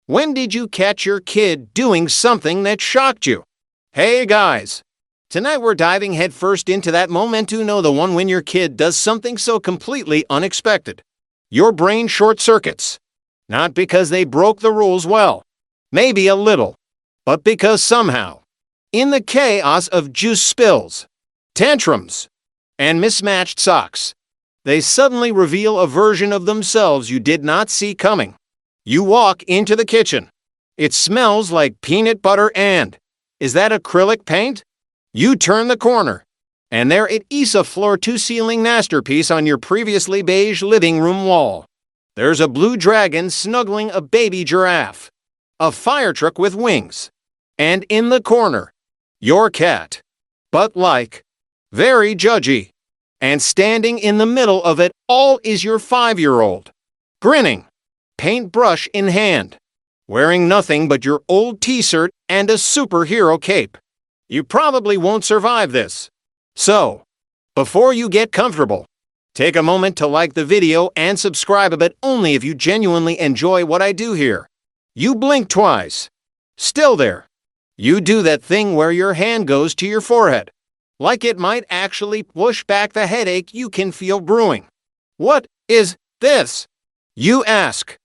When did you catch your kid doing something that shocked you? Hey guys! Tonight we're diving headfirst into that moment to know the one when your kid does something so completely unexpected. Your brain short-circuits. Not because they broke the rules well. Maybe a little. But because somehow, in the chaos of juice spills, tantrums, and mismatched socks, they suddenly reveal a version of themselves you did not see coming. You walk into the kitchen. It smells like peanut butter and, is that acrylic paint? You turn the corner, and there it is, a floor-to-ceiling masterpiece on your previously beige living room wall. There's a blue dragon snuggling a baby giraffe, a firetruck with wings, and in the corner, your cat. But like, very judgy. And standing in the middle of it all is your 5-year-old, grinning, paintbrush in hand, wearing nothing but your old t-shirt and a superhero cape. You probably won't survive this. So, before you get comfortable, take a moment to like the video and subscribe, but only if you genuinely enjoy what I do here. You blink twice. Still there. You do that thing where your hand goes to your forehead, like it might actually push back the headache you can feel brewing. What is this? You ask,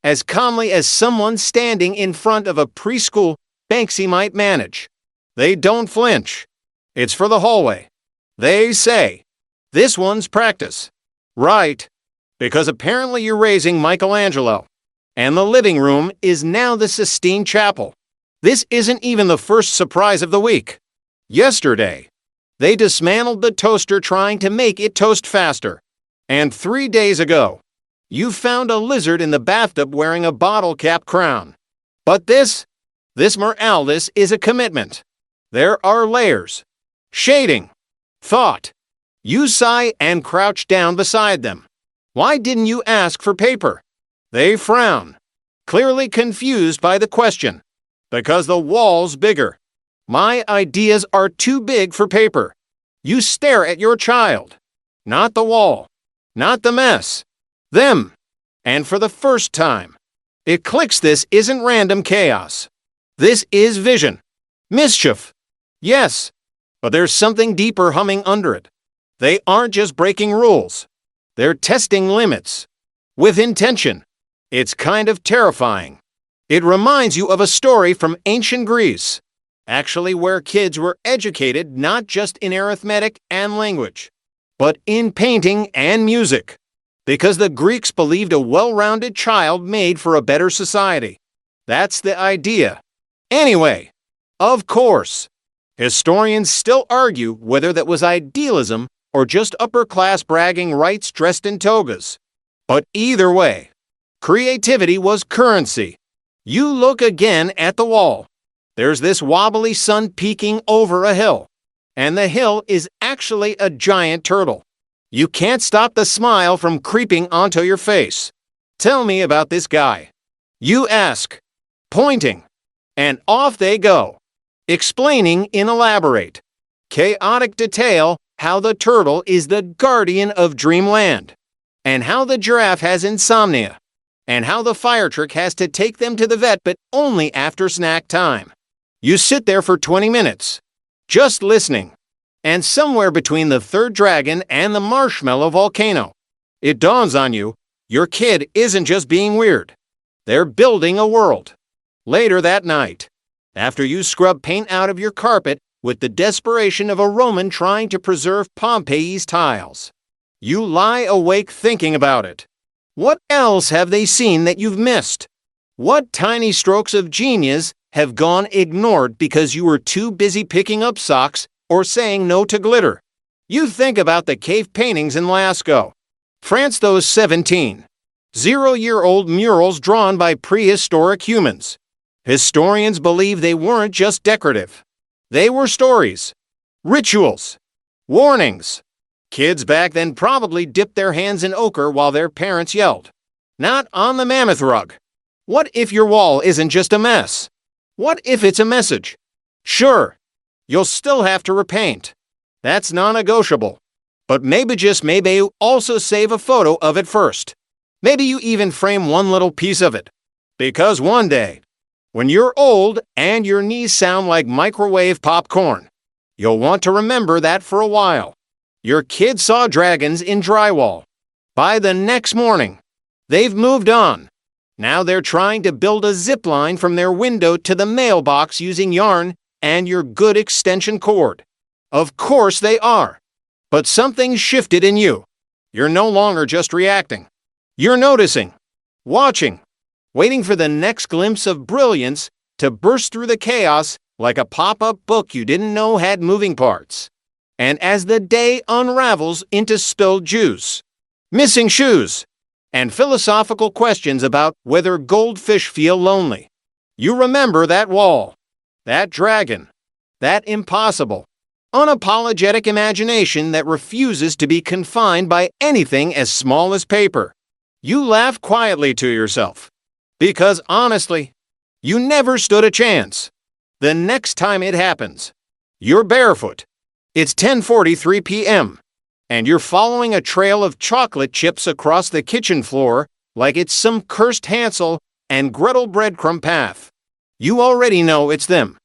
as calmly as someone standing in front of a preschool Banksy might manage. They don't flinch. It's for the hallway. They say, this one's practice. Right. Because apparently you're raising Michelangelo. And the living room is now the Sistine Chapel. This isn't even the first surprise of the week. Yesterday, they dismantled the toaster trying to make it toast faster. And 3 days ago, you found a lizard in the bathtub wearing a bottle cap crown. But this Morales is a commitment. There are layers, shading, thought. You sigh and crouch down beside them. Why didn't you ask for paper? They frown, clearly confused by the question. Because the wall's bigger. My ideas are too big for paper. You stare at your child. Not the wall. Not the mess. Them. And for the first time, it clicks: this isn't random chaos. This is vision. Mischief. Yes. But there's something deeper humming under it. They aren't just breaking rules. They're testing limits. With intention. It's kind of terrifying. It reminds you of a story from ancient Greece, actually, where kids were educated not just in arithmetic and language, but in painting and music, because the Greeks believed a well-rounded child made for a better society. That's the idea. Anyway, of course, historians still argue whether that was idealism or just upper-class bragging rights dressed in togas. But either way, creativity was currency. You look again at the wall. There's this wobbly sun peeking over a hill. And the hill is actually a giant turtle. You can't stop the smile from creeping onto your face. Tell me about this guy. You ask, pointing, and off they go, explaining in elaborate, chaotic detail how the turtle is the guardian of dreamland, and how the giraffe has insomnia, and how the firetruck has to take them to the vet, but only after snack time. You sit there for 20 minutes, just listening, and somewhere between the third dragon and the marshmallow volcano, it dawns on you, your kid isn't just being weird. They're building a world. Later that night, after you scrub paint out of your carpet with the desperation of a Roman trying to preserve Pompeii's tiles, you lie awake thinking about it. What else have they seen that you've missed? What tiny strokes of genius have gone ignored because you were too busy picking up socks or saying no to glitter? You think about the cave paintings in Lascaux, France, those 17 0-year-old murals drawn by prehistoric humans. Historians believe they weren't just decorative. They were stories, rituals, warnings. Kids back then probably dipped their hands in ochre while their parents yelled, "Not on the mammoth rug." What if your wall isn't just a mess? What if it's a message? Sure, you'll still have to repaint. That's non-negotiable. But maybe, just maybe, you also save a photo of it first. Maybe you even frame one little piece of it. Because one day, when you're old and your knees sound like microwave popcorn, you'll want to remember that for a while. Your kid saw dragons in drywall. By the next morning, they've moved on. Now they're trying to build a zip line from their window to the mailbox using yarn and your good extension cord. Of course they are. But something shifted in you. You're no longer just reacting. You're noticing, watching, waiting for the next glimpse of brilliance to burst through the chaos like a pop-up book you didn't know had moving parts. And as the day unravels into spilled juice, missing shoes, and philosophical questions about whether goldfish feel lonely, you remember that wall, that dragon, that impossible, unapologetic imagination that refuses to be confined by anything as small as paper. You laugh quietly to yourself. Because honestly, you never stood a chance. The next time it happens, you're barefoot. It's 10:43 p.m. and you're following a trail of chocolate chips across the kitchen floor like it's some cursed Hansel and Gretel breadcrumb path. You already know it's them.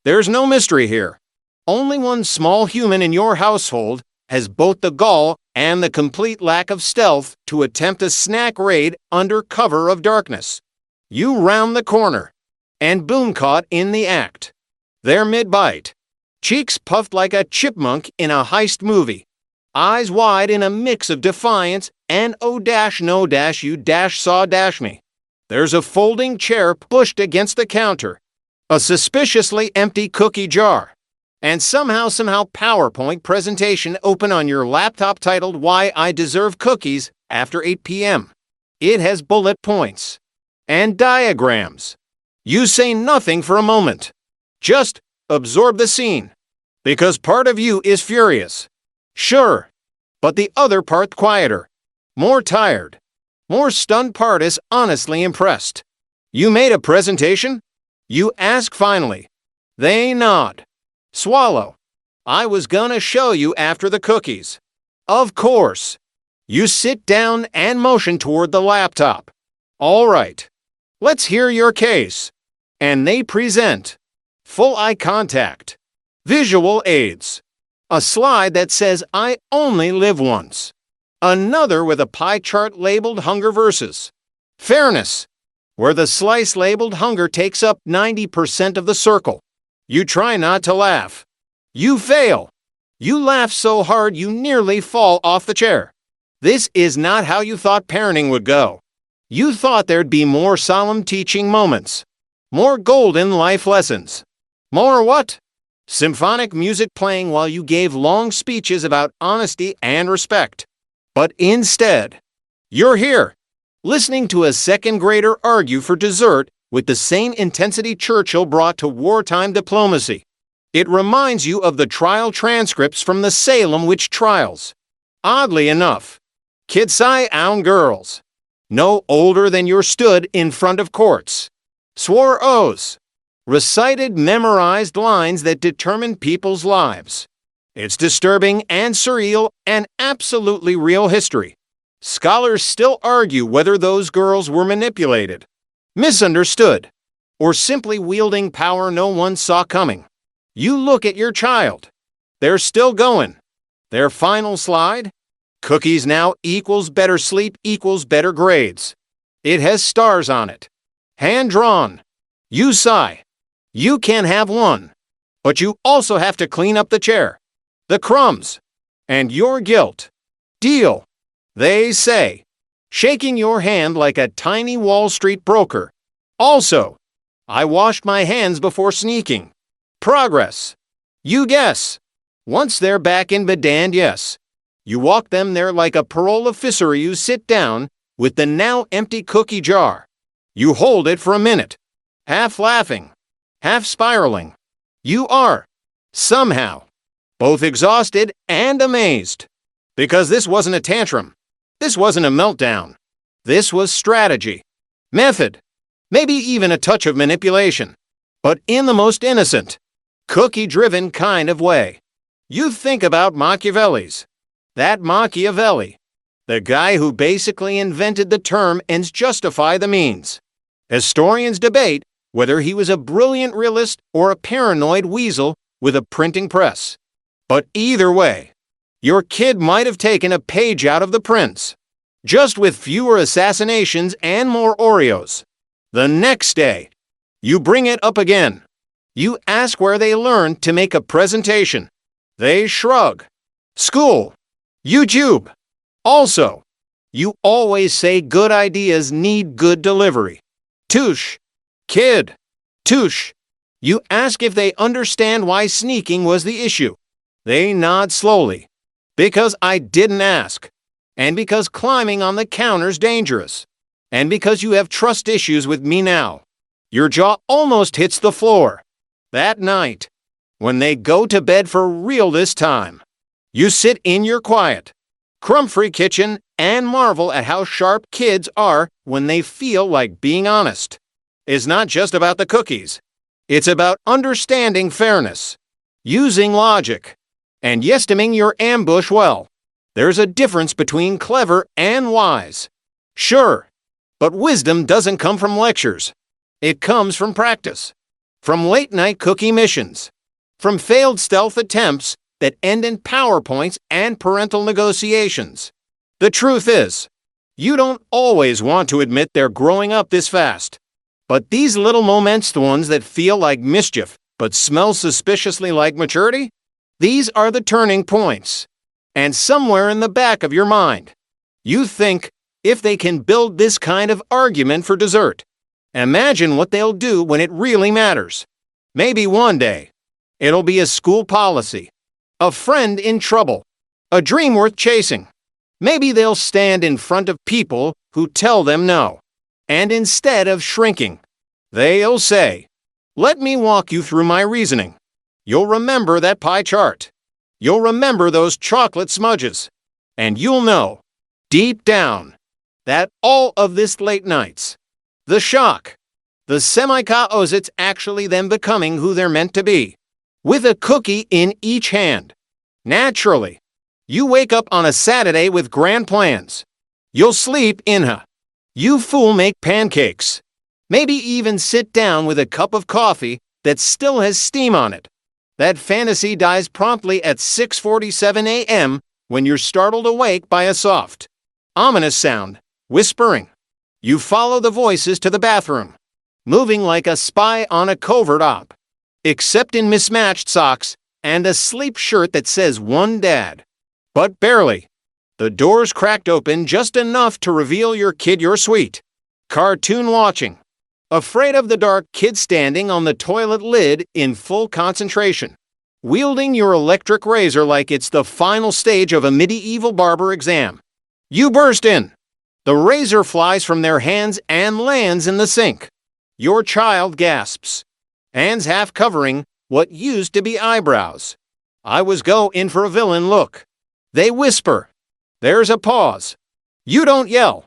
There's no mystery here. Only one small human in your household has both the gall and the complete lack of stealth to attempt a snack raid under cover of darkness. You round the corner, and boom, caught in the act. They're mid-bite, cheeks puffed like a chipmunk in a heist movie, eyes wide in a mix of defiance and oh-no-you-saw-me. There's a folding chair pushed against the counter, a suspiciously empty cookie jar, and somehow PowerPoint presentation open on your laptop titled Why I Deserve Cookies After 8 p.m. It has bullet points and diagrams. You say nothing for a moment. Just absorb the scene. Because part of you is furious. Sure. But the other part quieter. More tired. More stunned part is honestly impressed. You made a presentation? You ask finally. They nod. Swallow. I was gonna show you after the cookies. Of course. You sit down and motion toward the laptop. All right. Let's hear your case. And they present. Full eye contact. Visual aids. A slide that says I only live once. Another with a pie chart labeled Hunger Versus. Fairness. Where the slice labeled hunger takes up 90% of the circle. You try not to laugh. You fail. You laugh so hard you nearly fall off the chair. This is not how you thought parenting would go. You thought there'd be more solemn teaching moments. More golden life lessons. More what? Symphonic music playing while you gave long speeches about honesty and respect. But instead, you're here, listening to a second grader argue for dessert with the same intensity Churchill brought to wartime diplomacy. It reminds you of the trial transcripts from the Salem witch trials. Oddly enough, Kidsai own girls, no older than you stood in front of courts, swore oaths, recited memorized lines that determined people's lives. It's disturbing and surreal and absolutely real history. Scholars still argue whether those girls were manipulated, misunderstood, or simply wielding power no one saw coming. You look at your child. They're still going. Their final slide? Cookies now equals better sleep equals better grades. It has stars on it. Hand drawn. You sigh. You can have one. But you also have to clean up the chair. The crumbs. And your guilt. Deal. They say, shaking your hand like a tiny Wall Street broker. Also, I washed my hands before sneaking. Progress. You guess. Once they're back in bed, and yes, you walk them there like a parole officer. You sit down with the now empty cookie jar. You hold it for a minute, half laughing, half spiraling. You are, somehow, both exhausted and amazed. Because this wasn't a tantrum. This wasn't a meltdown. This was strategy, method, maybe even a touch of manipulation, but in the most innocent, cookie-driven kind of way. You think about Machiavelli's. That Machiavelli, the guy who basically invented the term ends justify the means. Historians debate whether he was a brilliant realist or a paranoid weasel with a printing press. But either way, your kid might have taken a page out of the prince, just with fewer assassinations and more Oreos. The next day, you bring it up again. You ask where they learned to make a presentation. They shrug. School. YouTube. Also, you always say good ideas need good delivery. Touche. Kid. Touche. You ask if they understand why sneaking was the issue. They nod slowly. Because I didn't ask. And because climbing on the counter's dangerous. And because you have trust issues with me now. Your jaw almost hits the floor. That night, when they go to bed for real this time, you sit in your quiet, crumb-free kitchen and marvel at how sharp kids are when they feel like being honest. It's not just about the cookies. It's about understanding fairness, using logic, and estimating your ambush well. There's a difference between clever and wise. Sure, but wisdom doesn't come from lectures. It comes from practice, from late-night cookie missions, from failed stealth attempts that end in PowerPoints and parental negotiations. The truth is, you don't always want to admit they're growing up this fast. But these little moments, the ones that feel like mischief but smell suspiciously like maturity, these are the turning points. And somewhere in the back of your mind, you think, if they can build this kind of argument for dessert, imagine what they'll do when it really matters. Maybe one day, it'll be a school policy, a friend in trouble, a dream worth chasing. Maybe they'll stand in front of people who tell them no. And instead of shrinking, they'll say, "Let me walk you through my reasoning." You'll remember that pie chart. You'll remember those chocolate smudges. And you'll know, deep down, that all of this late nights, the shock, the semi-chaos, it's actually them becoming who they're meant to be, with a cookie in each hand. Naturally, you wake up on a Saturday with grand plans. You'll sleep in a. You fool make pancakes. Maybe even sit down with a cup of coffee that still has steam on it. That fantasy dies promptly at 6:47 a.m. when you're startled awake by a soft, ominous sound, whispering. You follow the voices to the bathroom, moving like a spy on a covert op, except in mismatched socks and a sleep shirt that says one dad. But barely. The doors cracked open just enough to reveal your kid you're sweet. Cartoon watching. Afraid of the dark, kid standing on the toilet lid in full concentration, wielding your electric razor like it's the final stage of a medieval barber exam. You burst in. The razor flies from their hands and lands in the sink. Your child gasps, hands half covering what used to be eyebrows. I was go in for a villain look. They whisper. There's a pause. You don't yell.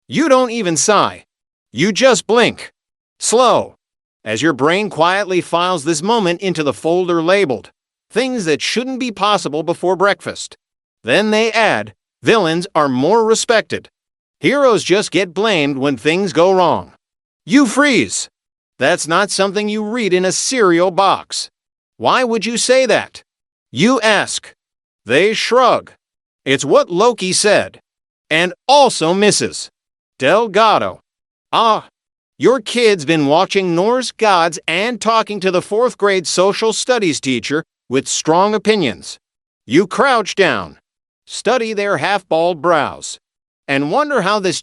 You don't even sigh. You just blink. Slow, as your brain quietly files this moment into the folder labeled things that shouldn't be possible before breakfast. Then they add, villains are more respected. Heroes just get blamed when things go wrong. You freeze. That's not something you read in a cereal box. Why would you say that? You ask. They shrug. It's what Loki said. And also Mrs. Delgado. Ah, your kid's been watching Norse gods and talking to the fourth grade social studies teacher with strong opinions. You crouch down, study their half-bald brows, and wonder how this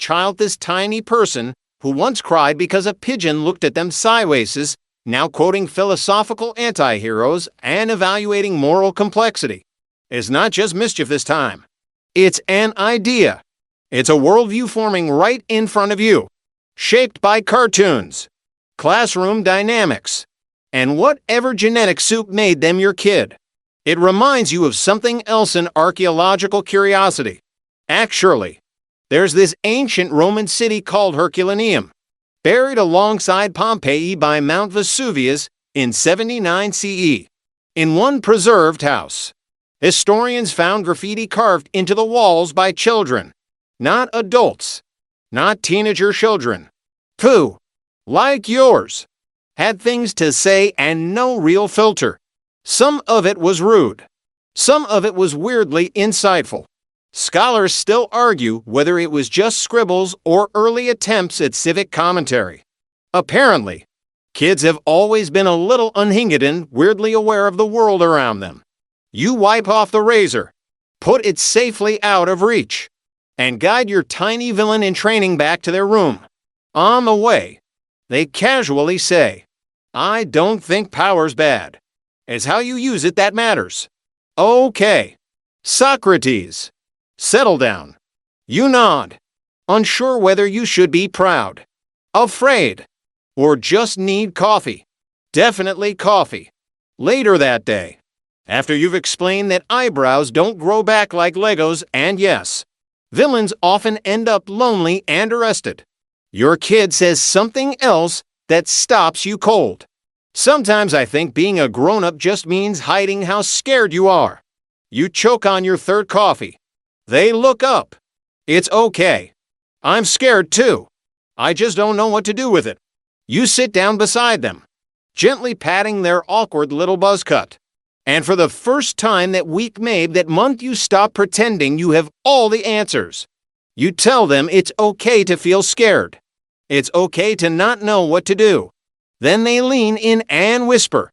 tiny person, who once cried because a pigeon looked at them sideways, is now quoting philosophical anti-heroes and evaluating moral complexity. It's not just mischief this time. It's an idea. It's a worldview forming right in front of you, shaped by cartoons, classroom dynamics, and whatever genetic soup made them your kid. It reminds you of something else, an archaeological curiosity. Actually, there's this ancient Roman city called Herculaneum, buried alongside Pompeii by Mount Vesuvius in 79 CE. In one preserved house, historians found graffiti carved into the walls by children, not adults, not teenager children. Pooh! like yours, had things to say and no real filter. Some of it was rude. Some of it was weirdly insightful. Scholars still argue whether it was just scribbles or early attempts at civic commentary. Apparently, kids have always been a little unhinged and weirdly aware of the world around them. You wipe off the razor, put it safely out of reach, and guide your tiny villain in training back to their room. On the way, they casually say, "I don't think power's bad. It's how you use it that matters." Okay. Socrates. Settle down. You nod, unsure whether you should be proud, afraid, or just need coffee. Definitely coffee. Later that day, after you've explained that eyebrows don't grow back like Legos, and yes, villains often end up lonely and arrested, your kid says something else that stops you cold. Sometimes I think being a grown-up just means hiding how scared you are. You choke on your third coffee. They look up. It's okay. I'm scared too. I just don't know what to do with it. You sit down beside them, gently patting their awkward little buzz cut. And for the first time that week, maybe that month, you stop pretending you have all the answers. You tell them it's okay to feel scared. It's okay to not know what to do. Then they lean in and whisper,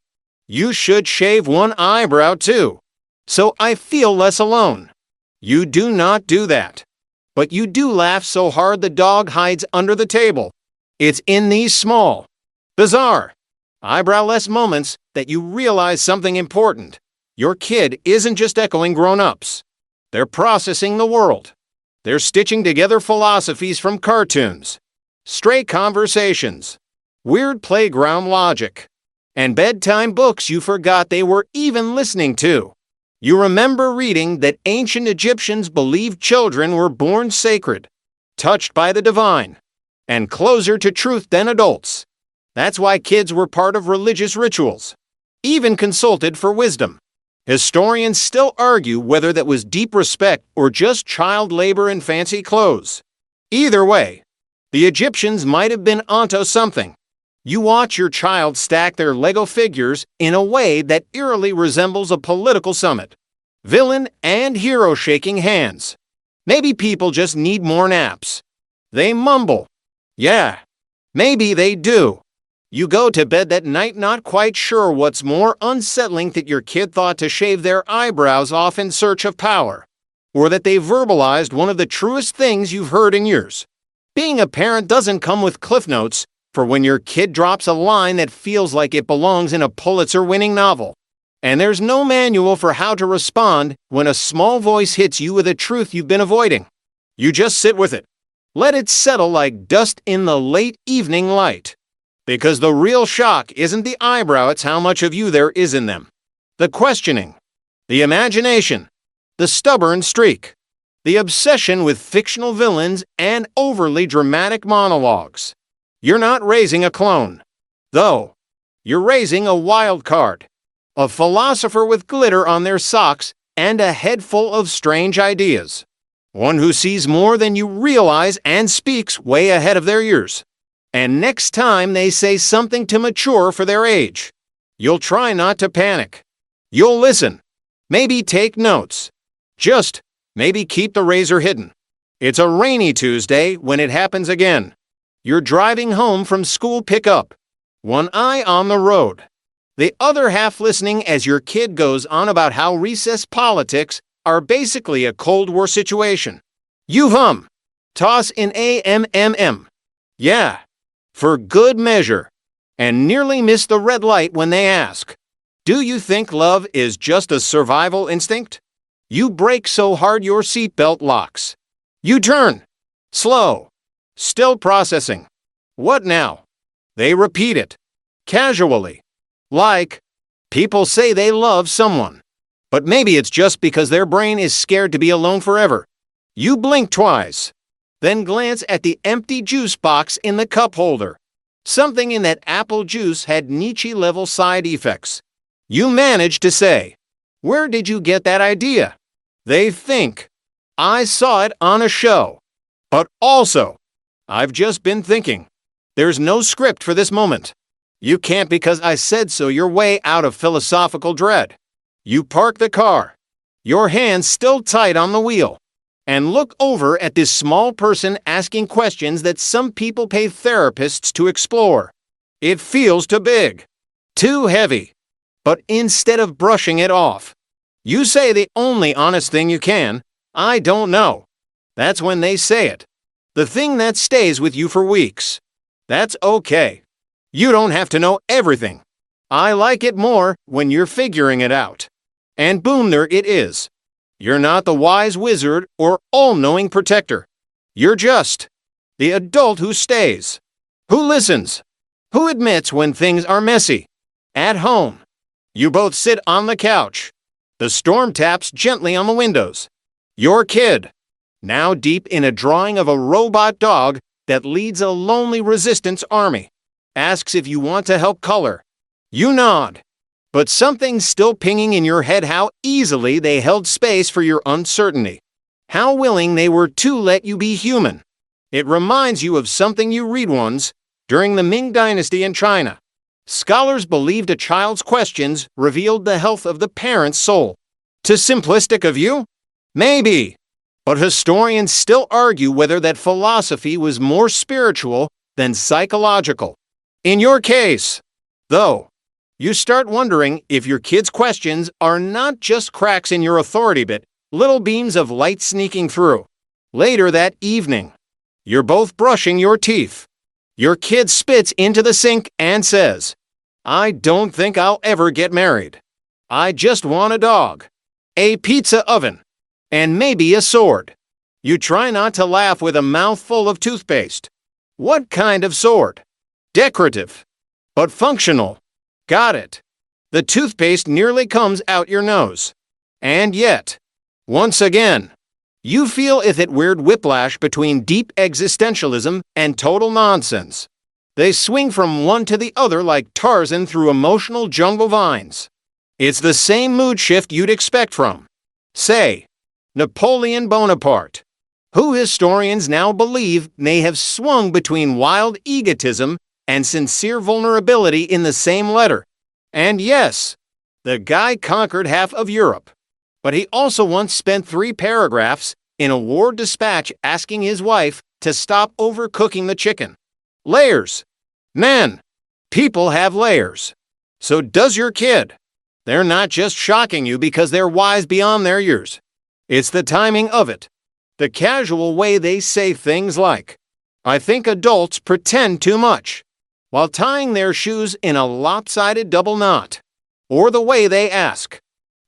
"You should shave one eyebrow too, so I feel less alone." You do not do that. But you do laugh so hard the dog hides under the table. It's in these small, bizarre, eyebrow-less moments that you realize something important. Your kid isn't just echoing grown-ups. They're processing the world. They're stitching together philosophies from cartoons, stray conversations, weird playground logic, and bedtime books you forgot they were even listening to. You remember reading that ancient Egyptians believed children were born sacred, touched by the divine, and closer to truth than adults. That's why kids were part of religious rituals, even consulted for wisdom. Historians still argue whether that was deep respect or just child labor in fancy clothes. Either way, the Egyptians might have been onto something. You watch your child stack their Lego figures in a way that eerily resembles a political summit. Villain and hero shaking hands. Maybe people just need more naps. They mumble. Yeah, maybe they do. You go to bed that night not quite sure what's more unsettling, that your kid thought to shave their eyebrows off in search of power, or that they verbalized one of the truest things you've heard in years. Being a parent doesn't come with cliff notes for when your kid drops a line that feels like it belongs in a Pulitzer-winning novel. And there's no manual for how to respond when a small voice hits you with a truth you've been avoiding. You just sit with it. Let it settle like dust in the late evening light. Because the real shock isn't the eyebrow, it's how much of you there is in them. The questioning, the imagination, the stubborn streak, the obsession with fictional villains and overly dramatic monologues. You're not raising a clone, though. You're raising a wild card, a philosopher with glitter on their socks and a head full of strange ideas. One who sees more than you realize and speaks way ahead of their years. And next time they say something too mature for their age, you'll try not to panic. You'll listen. Maybe take notes. Just maybe keep the razor hidden. It's a rainy Tuesday when it happens again. You're driving home from school pickup, one eye on the road, the other half listening as your kid goes on about how recess politics are basically a Cold War situation. You hum, toss in AMMM. Yeah, for good measure, and nearly miss the red light when they ask, "Do you think love is just a survival instinct?" You brake so hard your seatbelt locks. You turn, slow, still processing. What now? They repeat it, casually, like, people say they love someone, but maybe it's just because their brain is scared to be alone forever. You blink twice, then glance at the empty juice box in the cup holder. Something in that apple juice had Nietzsche-level side effects. You manage to say, "Where did you get that idea?" They think, "I saw it on a show." But also, "I've just been thinking." There's no script for this moment. You can't because I said so your way out of philosophical dread. You park the car, your hands still tight on the wheel, and look over at this small person asking questions that some people pay therapists to explore. It feels too big, too heavy. But instead of brushing it off, you say the only honest thing you can, I don't know. That's when they say it. The thing that stays with you for weeks. That's okay. You don't have to know everything. I like it more when you're figuring it out. And boom, there it is. You're not the wise wizard or all-knowing protector. You're just the adult who stays, who listens, who admits when things are messy. At home, you both sit on the couch. The storm taps gently on the windows. Your kid, now deep in a drawing of a robot dog that leads a lonely resistance army, asks if you want to help color. You nod. But something's still pinging in your head how easily they held space for your uncertainty. How willing they were to let you be human. It reminds you of something you read once during the Ming Dynasty in China. Scholars believed a child's questions revealed the health of the parent's soul. Too simplistic of you? Maybe. But historians still argue whether that philosophy was more spiritual than psychological. In your case, though, you start wondering if your kids' questions are not just cracks in your authority but little beams of light sneaking through. Later that evening, you're both brushing your teeth. Your kid spits into the sink and says, I don't think I'll ever get married. I just want a dog, a pizza oven, and maybe a sword. You try not to laugh with a mouthful of toothpaste. What kind of sword? Decorative, but functional. Got it. The toothpaste nearly comes out your nose. And yet, once again, you feel it weird whiplash between deep existentialism and total nonsense. They swing from one to the other like Tarzan through emotional jungle vines. It's the same mood shift you'd expect from, say, Napoleon Bonaparte, who historians now believe may have swung between wild egotism and sincere vulnerability in the same letter. And yes, the guy conquered half of Europe. But he also once spent 3 paragraphs in a war dispatch asking his wife to stop overcooking the chicken. Layers. Man, people have layers. So does your kid. They're not just shocking you because they're wise beyond their years. It's the timing of it. The casual way they say things like, I think adults pretend too much, while tying their shoes in a lopsided double knot. Or the way they ask,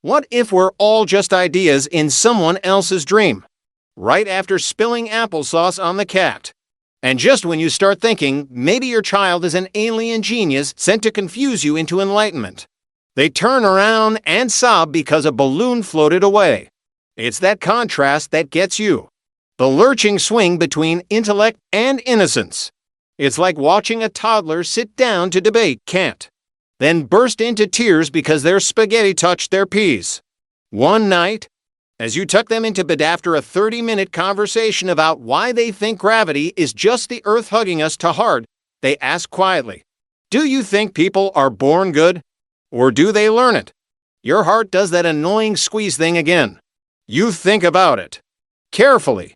what if we're all just ideas in someone else's dream? Right after spilling applesauce on the cat. And just when you start thinking maybe your child is an alien genius sent to confuse you into enlightenment, they turn around and sob because a balloon floated away. It's that contrast that gets you. The lurching swing between intellect and innocence. It's like watching a toddler sit down to debate Kant, then burst into tears because their spaghetti touched their peas. One night, as you tuck them into bed after a 30-minute conversation about why they think gravity is just the earth hugging us too hard, they ask quietly, do you think people are born good? Or do they learn it? Your heart does that annoying squeeze thing again. You think about it. Carefully.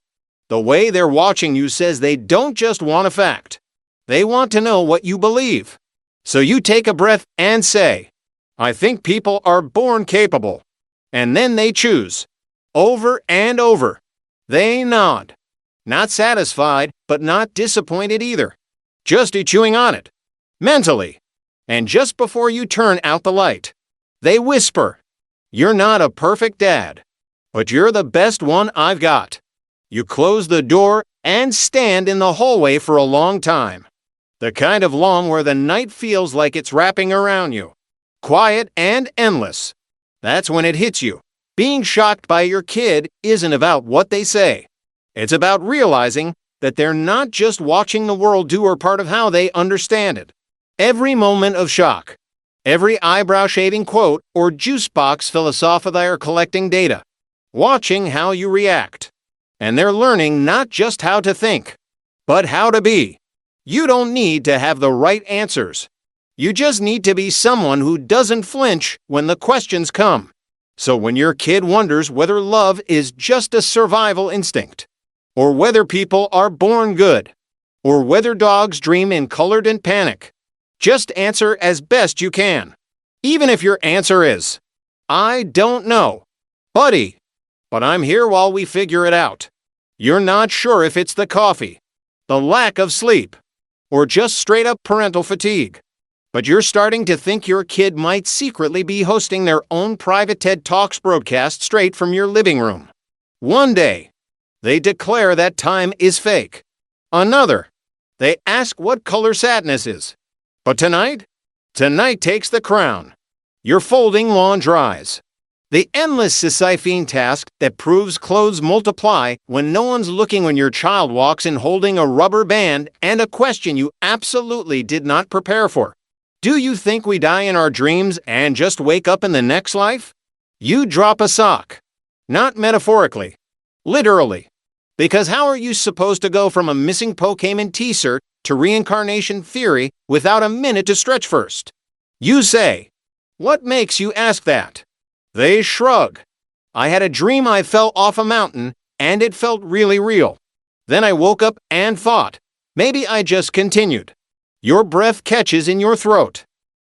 The way they're watching you says they don't just want a fact. They want to know what you believe. So you take a breath and say, I think people are born capable. And then they choose. Over and over. They nod. Not satisfied, but not disappointed either. Just chewing on it. Mentally. And just before you turn out the light, they whisper, you're not a perfect dad, but you're the best one I've got. You close the door and stand in the hallway for a long time. The kind of long where the night feels like it's wrapping around you. Quiet and endless. That's when it hits you. Being shocked by your kid isn't about what they say. It's about realizing that they're not just watching the world do or part of how they understand it. Every moment of shock, every eyebrow-shaving quote or juice box philosophy they are collecting data, watching how you react. And they're learning not just how to think, but how to be. You don't need to have the right answers. You just need to be someone who doesn't flinch when the questions come. So when your kid wonders whether love is just a survival instinct, or whether people are born good, or whether dogs dream in colored and panic, just answer as best you can. Even if your answer is, I don't know, buddy, but I'm here while we figure it out. You're not sure if it's the coffee, the lack of sleep, or just straight up parental fatigue. But you're starting to think your kid might secretly be hosting their own private TED Talks broadcast straight from your living room. One day, they declare that time is fake. Another, they ask what color sadness is. But tonight takes the crown. Your folding lawn dries. The endless Sisyphean task that proves clothes multiply when no one's looking when your child walks in holding a rubber band and a question you absolutely did not prepare for. Do you think we die in our dreams and just wake up in the next life? You drop a sock. Not metaphorically. Literally. Because how are you supposed to go from a missing Pokemon teaser to reincarnation theory without a minute to stretch first? You say, what makes you ask that? They shrug. I had a dream I fell off a mountain and it felt really real. Then I woke up and thought, maybe I just continued. Your breath catches in your throat.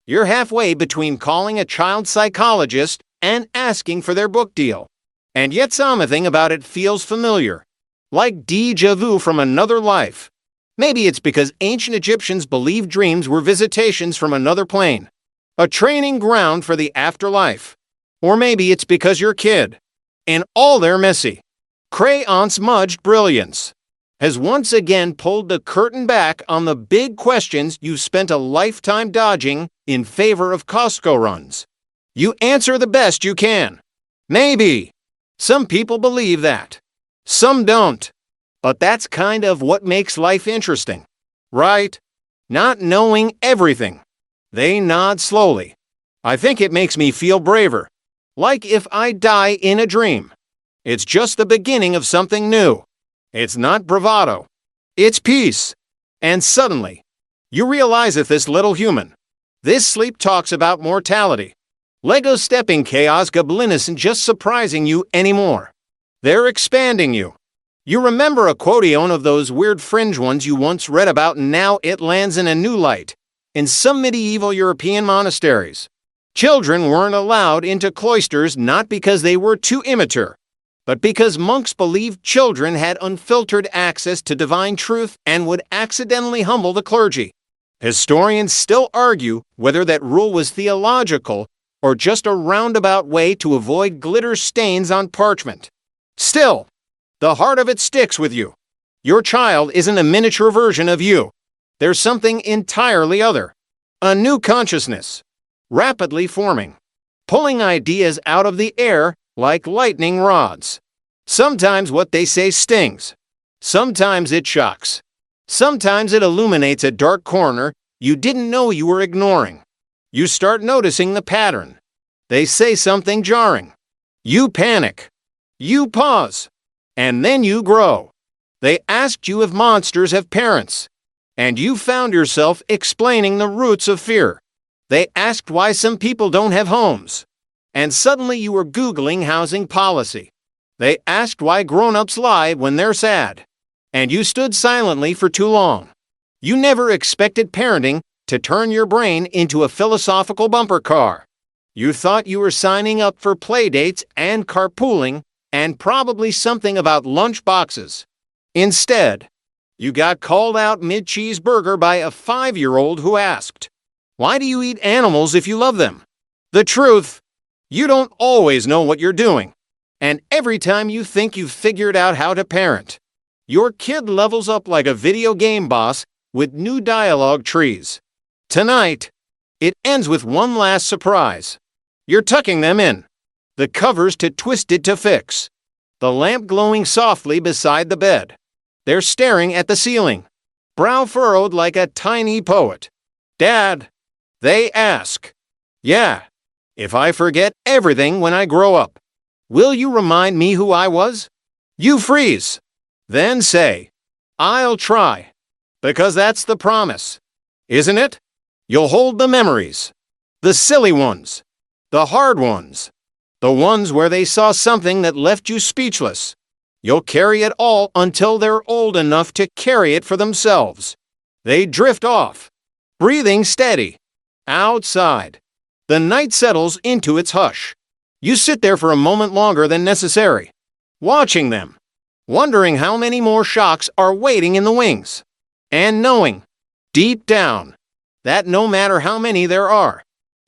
You're halfway between calling a child psychologist and asking for their book deal. And yet something about it feels familiar, like déjà vu from another life. Maybe it's because ancient Egyptians believed dreams were visitations from another plane, a training ground for the afterlife. Or maybe it's because your kid, in all their messy, crayon-smudged brilliance, has once again pulled the curtain back on the big questions you spent a lifetime dodging in favor of Costco runs. You answer the best you can. Maybe. Some people believe that. Some don't. But that's kind of what makes life interesting, right? Not knowing everything. They nod slowly. I think it makes me feel braver. Like if I die in a dream. It's just the beginning of something new. It's not bravado. It's peace. And suddenly, you realize that this little human, this sleep talks about mortality. Lego stepping chaos goblin isn't just surprising you anymore. They're expanding you. You remember a quotation of those weird fringe ones you once read about and now it lands in a new light. In some medieval European monasteries, children weren't allowed into cloisters not because they were too immature, but because monks believed children had unfiltered access to divine truth and would accidentally humble the clergy. Historians still argue whether that rule was theological or just a roundabout way to avoid glitter stains on parchment. Still, the heart of it sticks with you. Your child isn't a miniature version of you. There's something entirely other. A new consciousness, rapidly forming, pulling ideas out of the air like lightning rods. Sometimes what they say stings. Sometimes it shocks. Sometimes it illuminates a dark corner you didn't know you were ignoring. You start noticing the pattern. They say something jarring. You panic. You pause. And then you grow. They asked you if monsters have parents. And you found yourself explaining the roots of fear. They asked why some people don't have homes. And suddenly you were Googling housing policy. They asked why grown-ups lie when they're sad. And you stood silently for too long. You never expected parenting to turn your brain into a philosophical bumper car. You thought you were signing up for playdates and carpooling and probably something about lunch boxes. Instead, you got called out mid-cheeseburger by a 5-year-old who asked, "Why do you eat animals if you love them?" The truth, you don't always know what you're doing. And every time you think you've figured out how to parent, your kid levels up like a video game boss with new dialogue trees. Tonight, it ends with one last surprise. You're tucking them in. The covers to twisted to fix. The lamp glowing softly beside the bed. They're staring at the ceiling, brow furrowed like a tiny poet. Dad, they ask, yeah, if I forget everything when I grow up, will you remind me who I was? You freeze. Then say, I'll try. Because that's the promise, isn't it? You'll hold the memories. The silly ones. The hard ones. The ones where they saw something that left you speechless. You'll carry it all until they're old enough to carry it for themselves. They drift off, breathing steady. Outside. The night settles into its hush. You sit there for a moment longer than necessary, watching them, wondering how many more shocks are waiting in the wings, and knowing, deep down, that no matter how many there are,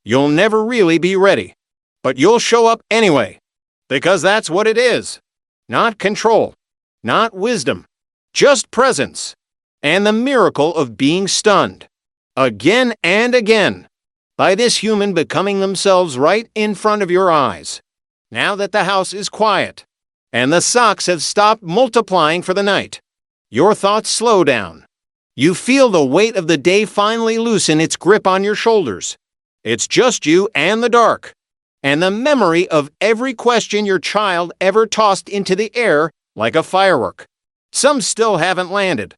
you'll never really be ready. But you'll show up anyway, because that's what it is. Not control, not wisdom, just presence, and the miracle of being stunned, again and again, by this human becoming themselves right in front of your eyes. Now that the house is quiet, and the socks have stopped multiplying for the night, your thoughts slow down. You feel the weight of the day finally loosen its grip on your shoulders. It's just you and the dark, and the memory of every question your child ever tossed into the air like a firework. Some still haven't landed.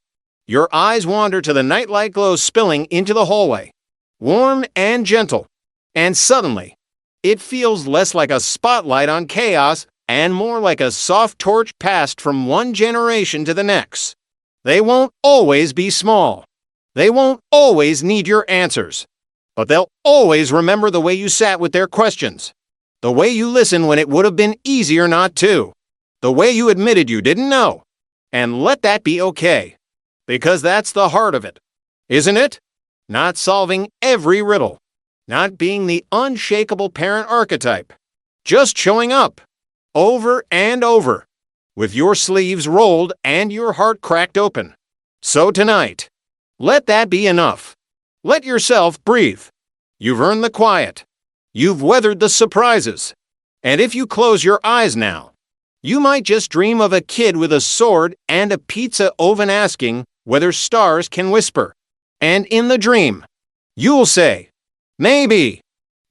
Your eyes wander to the nightlight glow spilling into the hallway, warm and gentle, and suddenly, it feels less like a spotlight on chaos and more like a soft torch passed from one generation to the next. They won't always be small. They won't always need your answers. But they'll always remember the way you sat with their questions. The way you listened when it would have been easier not to. The way you admitted you didn't know. And let that be okay. Because that's the heart of it, isn't it? Not solving every riddle. Not being the unshakable parent archetype. Just showing up. Over and over. With your sleeves rolled and your heart cracked open. So tonight, let that be enough. Let yourself breathe. You've earned the quiet. You've weathered the surprises. And if you close your eyes now, you might just dream of a kid with a sword and a pizza oven asking whether stars can whisper. And in the dream, you'll say, maybe.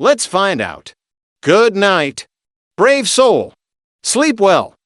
Let's find out. Good night. Brave soul. Sleep well.